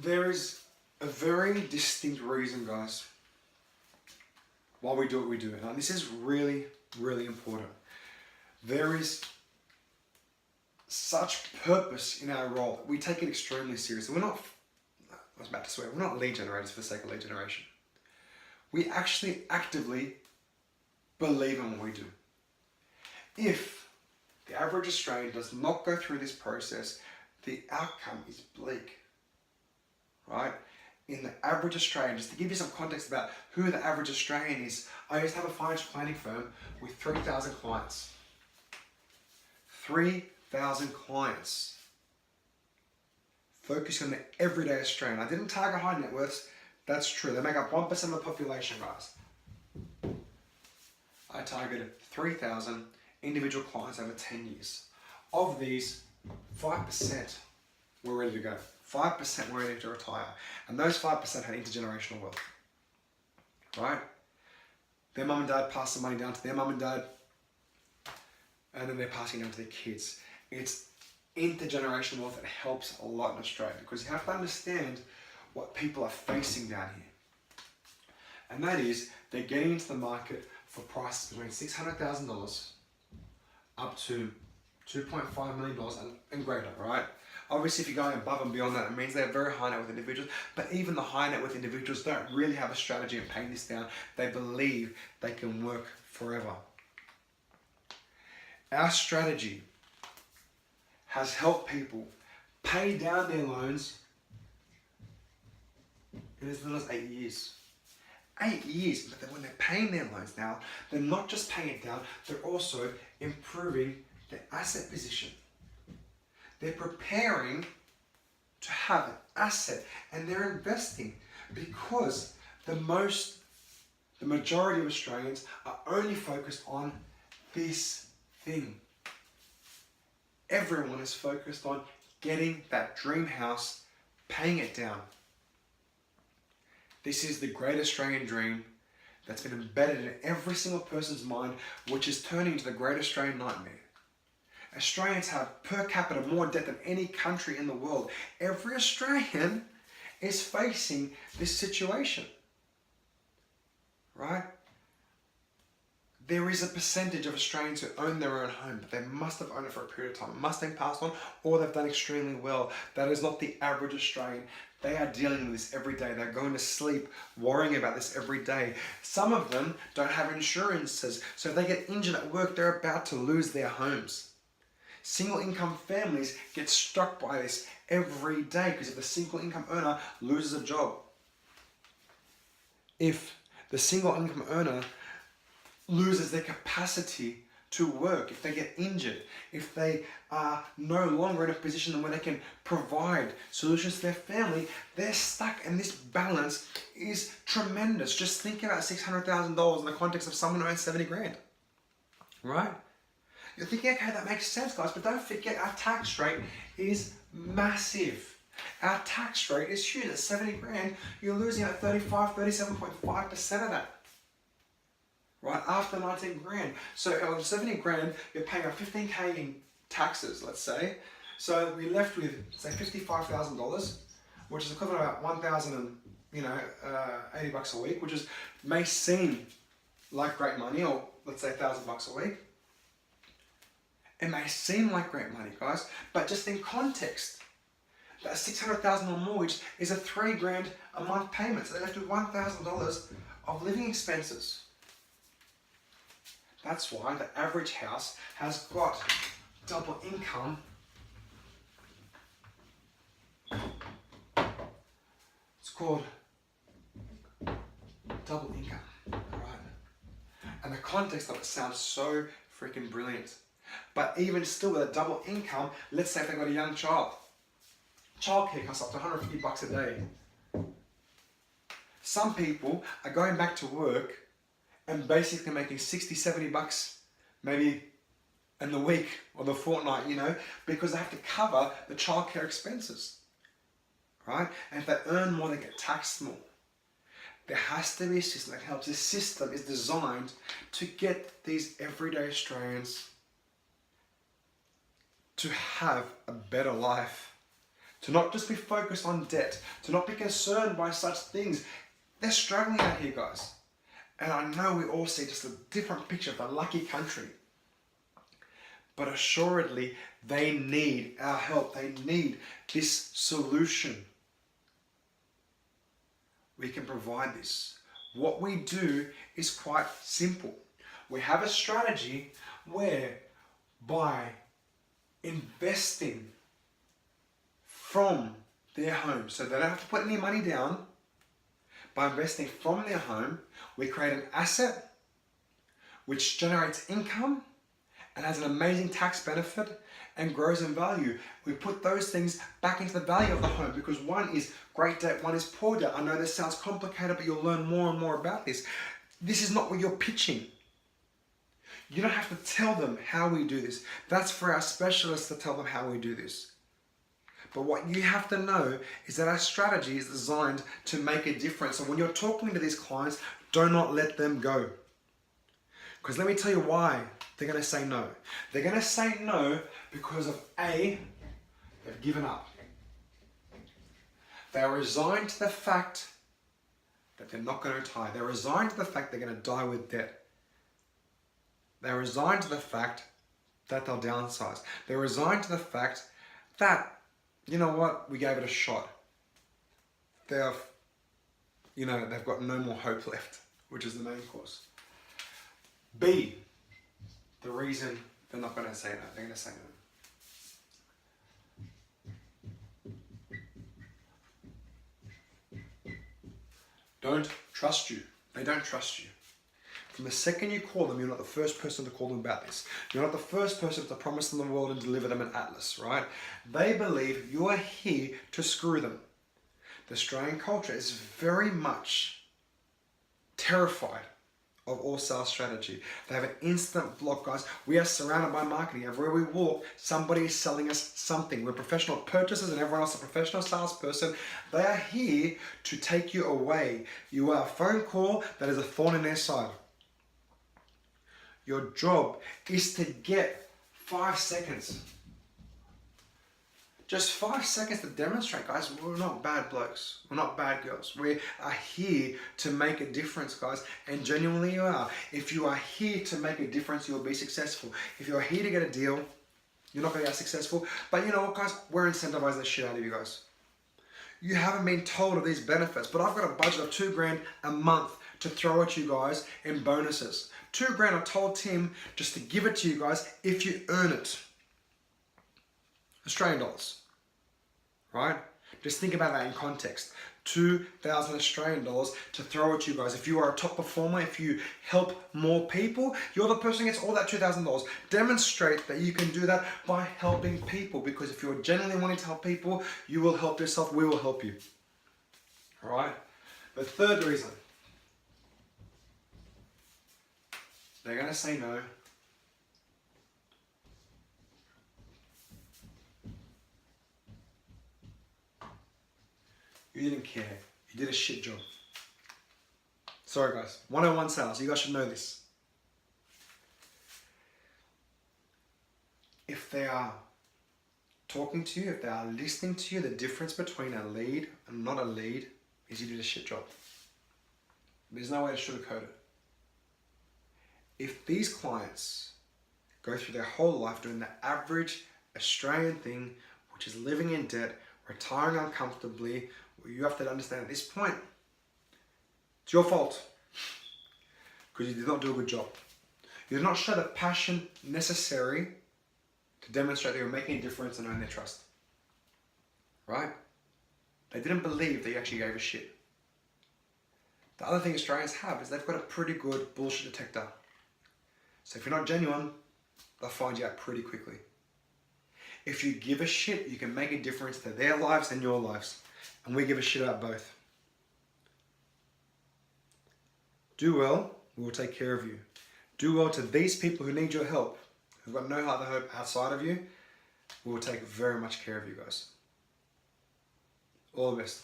There is a very distinct reason, guys, why we do what we do. And this is really, really important. There is such purpose in our role. We take it extremely seriously. I was about to swear, we're not lead generators for the sake of lead generation. We actually actively believe in what we do. If the average Australian does not go through this process, the outcome is bleak, right? In the average Australian, just to give you some context about who the average Australian is, I used to have a financial planning firm with 3,000 clients. 3,000 clients. Focusing on the everyday Australian. I didn't target high net worths, that's true. They make up 1% of the population, guys. I targeted 3,000 individual clients over 10 years. Of these, 5% were ready to go. 5% were ready to retire. And those 5% had intergenerational wealth. Right? Their mum and dad passed the money down to their mum and dad, and then they're passing it down to their kids. It's intergenerational wealth that helps a lot in Australia, because you have to understand what people are facing down here. And that is, they're getting into the market for prices between $600,000 up to $2.5 million and greater, right? Obviously, if you're going above and beyond that, it means they're very high net worth individuals, but even the high net worth individuals don't really have a strategy in paying this down. They believe they can work forever. Our strategy has helped people pay down their loans in as little as 8 years. 8 years, but then when they're paying their loans now, they're not just paying it down, they're also improving their asset position. They're preparing to have an asset, and they're investing, because the majority of Australians are only focused on this thing. Everyone is focused on getting that dream house, paying it down. This is the great Australian dream that's been embedded in every single person's mind, which is turning into the great Australian nightmare. Australians have per capita more debt than any country in the world. Every Australian is facing this situation, right? There is a percentage of Australians who own their own home, but they must have owned it for a period of time. It must have been passed on, or they've done extremely well. That is not the average Australian. They are dealing with this every day. They're going to sleep worrying about this every day. Some of them don't have insurances, so if they get injured at work, they're about to lose their homes. Single income families get struck by this every day, because if the single income earner loses a job, if the single income earner loses their capacity to work, if they get injured, if they are no longer in a position where they can provide solutions to their family, they're stuck, and this balance is tremendous. Just think about $600,000 in the context of someone who earns 70 grand, right? You're thinking, okay, that makes sense, guys, but don't forget our tax rate is massive. Our tax rate is huge. At 70 grand, you're losing at 37.5% of that. Right, after 19 grand. So on 70 grand, you're paying out 15K in taxes, let's say. So we're left with, say, $55,000, which is equivalent to about 1,080 bucks a week, which may seem like great money, or let's say $1,000 a week. It may seem like great money, guys, but just in context, that $600,000 mortgage is a $3 grand a month payment. So they're left with $1,000 of living expenses. That's why the average house has got double income. It's called double income, right? And the context of it sounds so freaking brilliant. But even still, with a double income, let's say if they've got a young child, childcare costs up to 150 bucks a day. Some people are going back to work and basically making 60, 70 bucks maybe in the week or the fortnight, because they have to cover the childcare expenses, right? And if they earn more, they get taxed more. There has to be a system that helps. This system is designed to get these everyday Australians to have a better life, to not just be focused on debt, to not be concerned by such things. They're struggling out here, guys. And I know we all see just a different picture of the lucky country. But assuredly, they need our help. They need this solution. We can provide this. What we do is quite simple. We have a strategy where by investing from their home, so they don't have to put any money down, by investing from their home, we create an asset which generates income and has an amazing tax benefit and grows in value. We put those things back into the value of the home because one is great debt, one is poor debt. I know this sounds complicated, but you'll learn more and more about this. This is not what you're pitching. You don't have to tell them how we do this. That's for our specialists to tell them how we do this. But what you have to know is that our strategy is designed to make a difference. So when you're talking to these clients, do not let them go. Because let me tell you why they're going to say no. They're going to say no because of A, they've given up. They're resigned to the fact that they're not going to retire. They're resigned to the fact they're going to die with debt. They're resigned to the fact that they'll downsize. They're resigned to the fact that, you know what, we gave it a shot. They've got no more hope left, which is the main cause. B, the reason they're not going to say no. They're going to say no. Don't trust you. They don't trust you. From the second you call them, you're not the first person to call them about this. You're not the first person to promise them the world and deliver them an atlas, right? They believe you are here to screw them. The Australian culture is very much terrified of all sales strategy. They have an instant block, guys. We are surrounded by marketing. Everywhere we walk, somebody is selling us something. We're professional purchasers and everyone else is a professional salesperson. They are here to take you away. You are a phone call that is a thorn in their side. Your job is to get 5 seconds. Just 5 seconds to demonstrate, guys. We're not bad blokes. We're not bad girls. We are here to make a difference, guys. And genuinely you are. If you are here to make a difference, you'll be successful. If you're here to get a deal, you're not going to get successful. But you know what, guys? We're incentivizing the shit out of you guys. You haven't been told of these benefits, but I've got a budget of $2,000 a month to throw at you guys in bonuses. $2,000 I told Tim just to give it to you guys if you earn it. Australian dollars, right? Just think about that in context. 2,000 Australian dollars to throw at you guys. If you are a top performer, if you help more people, you're the person who gets all that $2,000. Demonstrate that you can do that by helping people, because if you're genuinely wanting to help people, you will help yourself, we will help you. All right? The third reason, they're going to say no. You didn't care. You did a shit job. Sorry guys. 101 sales. You guys should know this. If they are talking to you, if they are listening to you, the difference between a lead and not a lead is you did a shit job. There's no way to sugarcoat it. If these clients go through their whole life doing the average Australian thing, which is living in debt, retiring uncomfortably, well, you have to understand at this point, it's your fault because you did not do a good job. You did not show the passion necessary to demonstrate that you're making a difference and earn their trust. Right? They didn't believe that you actually gave a shit. The other thing Australians have is they've got a pretty good bullshit detector. So if you're not genuine, they'll find you out pretty quickly. If you give a shit, you can make a difference to their lives and your lives. And we give a shit about both. Do well, we will take care of you. Do well to these people who need your help, who've got no other hope outside of you. We will take very much care of you guys. All the best.